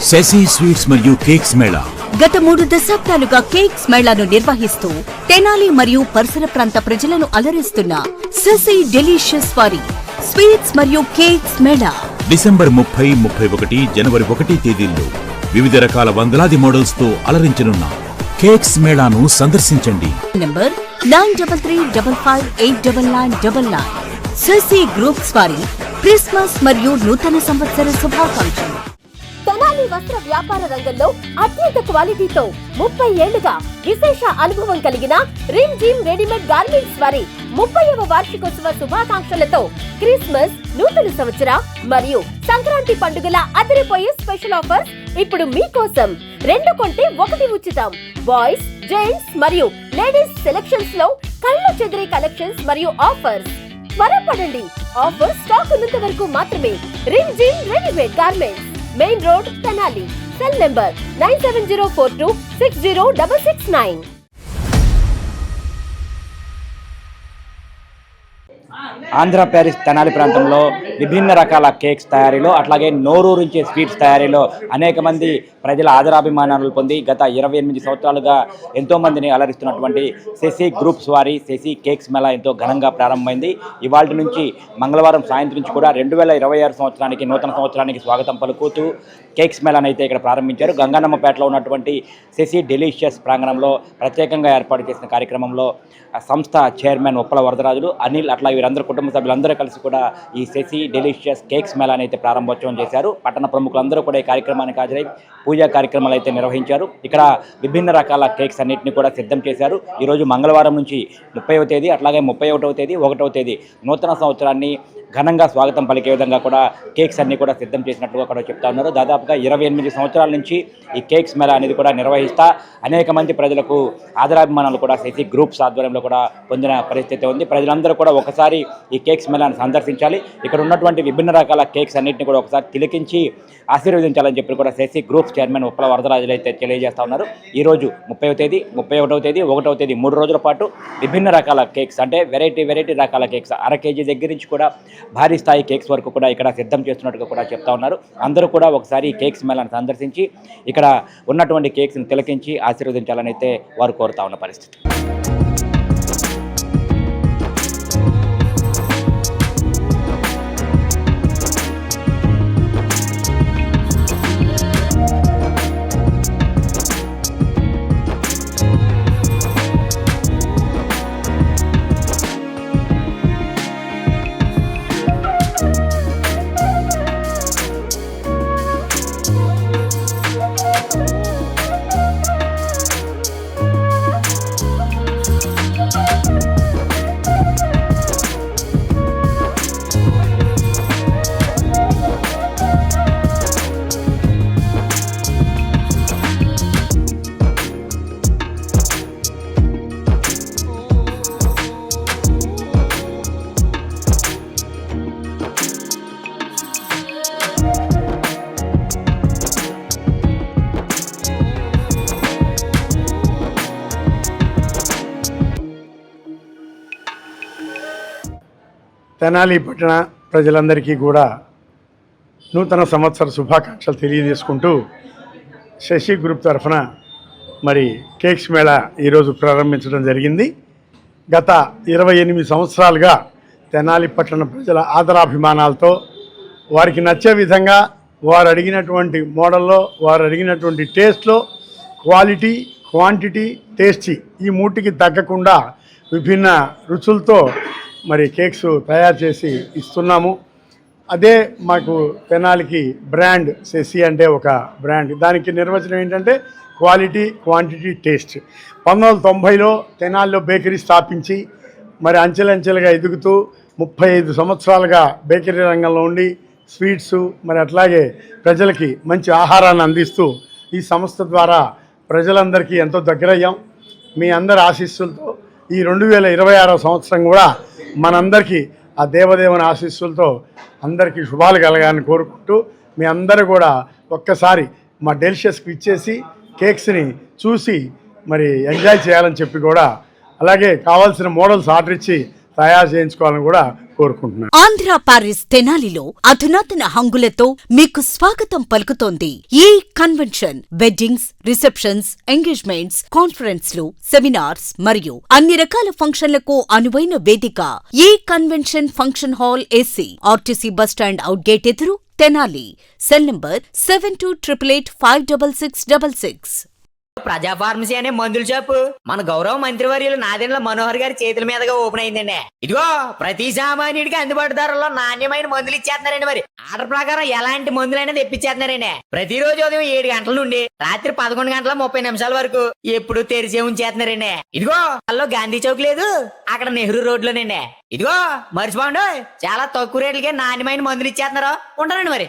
Shashi sweets మరియు cakes Mela గత 3 దశాబ్దాలుగా కేక్స్ మేళాను నిర్వహిస్తూ తెనాలి మరియు పరిసర ప్రాంత ప్రజలను అలరిస్తున్న శశి డెలిషియస్ వారి స్వీట్స్ మరియు కేక్స్ మేళా డిసెంబర్ 30, 31, జనవరి 1 తేదీల్లో వివిధ రకాల వందలాది మోడల్స్ తో అలరించనున్న కేక్స్ మేళాను సందర్శించండి. నంబర్ 9335589999. శశి గ్రూప్స్ వారి క్రిస్మస్ మరియు నూతన సంవత్సర శుభాకాంక్షలు. తెనాలి వస్త్ర వ్యాపార రంగంలో అత్యంత క్వాలిటీతో 30 ఏళ్లుగా విశేష అనుభవం కలిగిన రిమ్ జిమ్ రెడీమేడ్ గార్మెంట్స్ వారి 30వ వార్షికోత్సవ శుభాకాంక్షలతో క్రిస్మస్, నూతన సంవత్సర మరియు సంక్రాంతి పండుగల అదిరిపోయే స్పెషల్ ఆఫర్స్ ఇప్పుడు మీకోసం. 2 కొంటే 1 ఉచితం. బాయ్స్, జెంట్స్ మరియు లేడీస్ సెలక్షన్స్ లో కళ్ళు చెదిరే కలెక్షన్స్ మరియు ఆఫర్స్. త్వరపడండి, ఆఫర్ స్టాక్ ఉన్నంత వరకు మాత్రమే. Rim gym readymade garments, main road, Tenali. Cell number 9704260669. Andhra Paris Tenali ప్రాంతంలో విభిన్న రకాల కేక్స్ తయారీలో అట్లాగే నోరూరించే స్వీట్స్ తయారీలో అనేక మంది ప్రజల ఆదరాభిమానాలు పొంది గత 28 సంవత్సరాలుగా ఎంతో మందిని అలరిస్తున్నటువంటి శశి గ్రూప్స్ వారి శశి కేక్స్ మేళా ఎంతో ఘనంగా ప్రారంభమైంది. ఇవాళ నుంచి మంగళవారం సాయంత్రం నుంచి కూడా 2026 సంవత్సరానికి, నూతన సంవత్సరానికి స్వాగతం పలుకుతూ కేక్స్ మేళాను అయితే ఇక్కడ ప్రారంభించారు. గంగన్నమ్మపేటలో ఉన్నటువంటి శశి డెలిషియస్ ప్రాంగణంలో ప్రత్యేకంగా ఏర్పాటు చేసిన కార్యక్రమంలో సంస్థ చైర్మన్ ఉప్పల వరదరాజులు, అనిల్ అట్లా వీరందరూ కుటుంబ సభ్యులందరూ కలిసి కూడా ఈ శశి డెలిషియస్ కేక్స్ మేళాని అయితే ప్రారంభోత్సవం చేశారు. పట్టణ ప్రముఖులందరూ కూడా ఈ కార్యక్రమానికి హాజరై పూజా కార్యక్రమాలు అయితే నిర్వహించారు. ఇక్కడ విభిన్న రకాల కేక్స్ అన్నింటినీ కూడా సిద్ధం చేశారు. ఈరోజు మంగళవారం నుంచి 30వ తేదీ అట్లాగే 31వ తేదీ, 1వ తేదీ నూతన సంవత్సరాన్ని ఘనంగా స్వాగతం పలికే విధంగా కూడా కేక్స్ అన్ని కూడా సిద్ధం చేసినట్టుగా కూడా చెప్తా ఉన్నారు. దాదాపుగా 28 సంవత్సరాల నుంచి ఈ కేక్స్ మేళా అనేది కూడా నిర్వహిస్తా అనేక మంది ప్రజలకు ఆదరాభిమానాలు కూడా శశి గ్రూప్స్ ఆధ్వర్యంలో కూడా పొందిన పరిస్థితి ఉంది. ప్రజలందరూ కూడా ఒకసారి ఈ కేక్స్ మేళాను సందర్శించాలి. ఇక్కడ ఉన్నటువంటి విభిన్న రకాల కేక్స్ అన్నింటినీ కూడా ఒకసారి తిలకించి ఆశీర్వదించాలని చెప్పి కూడా శశి గ్రూప్స్ చైర్మన్ ఉప్పల వరదరాజులు అయితే తెలియజేస్తా ఉన్నారు. ఈరోజు 30వ తేదీ, 31వ తేదీ, 1వ తేదీ 3 రోజుల పాటు విభిన్న రకాల కేక్స్ అంటే వెరైటీ రకాల కేక్స్, అర కేజీ దగ్గర నుంచి కూడా భారీ స్థాయి కేక్స్ వరకు కూడా ఇక్కడ సిద్ధం చేస్తున్నట్టుగా కూడా చెప్తా ఉన్నారు. అందరూ కూడా ఒకసారి కేక్స్ మేళాను సందర్శించి ఇక్కడ ఉన్నటువంటి కేక్స్ని తిలకించి ఆశీర్వదించాలని అయితే వారు కోరుతా ఉన్న పరిస్థితి. తెనాలి పట్టణ ప్రజలందరికీ కూడా నూతన సంవత్సర శుభాకాంక్షలు తెలియజేసుకుంటూ శశి గ్రూప్ తరఫున మరి కేక్స్ మేళా ఈరోజు ప్రారంభించడం జరిగింది. గత 28 సంవత్సరాలుగా తెనాలి పట్టణ ప్రజల ఆదరాభిమానాలతో వారికి నచ్చే విధంగా వారు అడిగినటువంటి మోడల్లో, వారు అడిగినటువంటి టేస్ట్లో క్వాలిటీ, క్వాంటిటీ, టేస్టీ ఈ మూటికి తగ్గకుండా విభిన్న రుచులతో మరి కేక్స్ తయారు చేసి ఇస్తున్నాము. అదే మాకు తెనాలికి బ్రాండ్. శశి అంటే ఒక బ్రాండ్. దానికి నిర్వచనం ఏంటంటే క్వాలిటీ, క్వాంటిటీ, టేస్ట్. 1990లో తెనాలిలో బేకరీ స్థాపించి మరి అంచెలంచెలుగా ఎదుగుతూ 35 సంవత్సరాలుగా బేకరీ రంగంలో ఉండి స్వీట్స్ మరి అట్లాగే ప్రజలకి మంచి ఆహారాన్ని అందిస్తూ ఈ సంస్థ ద్వారా ప్రజలందరికీ ఎంతో దగ్గరయ్యాం. మీ అందరి ఆశీస్సులతో ఈ 2026 సంవత్సరం కూడా మనందరికీ ఆ దేవదేవుని ఆశీస్సులతో అందరికీ శుభాలు కలగాలని కోరుకుంటూ మీ అందరూ కూడా ఒక్కసారి మా డెలిషియస్కి ఇచ్చేసి కేక్స్ని చూసి మరి ఎంజాయ్ చేయాలని చెప్పి కూడా, అలాగే కావాల్సిన మోడల్స్ ఆర్డర్ ఇచ్చి తయారు చేయించుకోవాలని కూడా కోరుకుంటున్నాను. ఆంధ్ర పారిస్ తెనాలిలో అధునాతన హంగులతో మీకు స్వాగతం పలుకుతోంది ఈ కన్వెన్షన్. వెడ్డింగ్స్, రిసెప్షన్స్, ఎంగేజ్మెంట్స్, కాన్ఫరెన్స్లు, సెమినార్స్ మరియు అన్ని రకాల ఫంక్షన్లకు అనువైన వేదిక. ఈ convention function hall AC, RTC bus stand out gate ఎదురు, తెనాలి. Cell number 7288566666. ప్రజా ఫార్మసీ అనే మందుల షాపు మన గౌరవ మంత్రివర్యులు నాదెండ్ల మనోహర్ గారి చేతుల మీదుగా ఓపెన్ అయిందండి. ఇదిగో ప్రతి సామాన్యుడికి అందుబాటు ధరల్లో నాణ్యమైన మందులు ఇచ్చేస్తున్నారండి. మరి ఆర్డర్ ప్రకారం ఎలాంటి మందులైనా తెప్పించేస్తున్నారండి. ప్రతిరోజు ఉదయం 7 గంటల నుండి రాత్రి 11 గంటల 30 నిమిషాల వరకు ఎప్పుడు తెరిచే ఉంచేస్తున్నారండి. ఇదిగో అల్లో గాంధీ చౌక్ లేదు, అక్కడ నెహ్రూ రోడ్ లోనండి. ఇదిగో మర్చిపోండి, చాలా తక్కువ రేట్లకే నాణ్యమైన మందులు ఇచ్చేస్తున్నారు. ఉంటారండి మరి.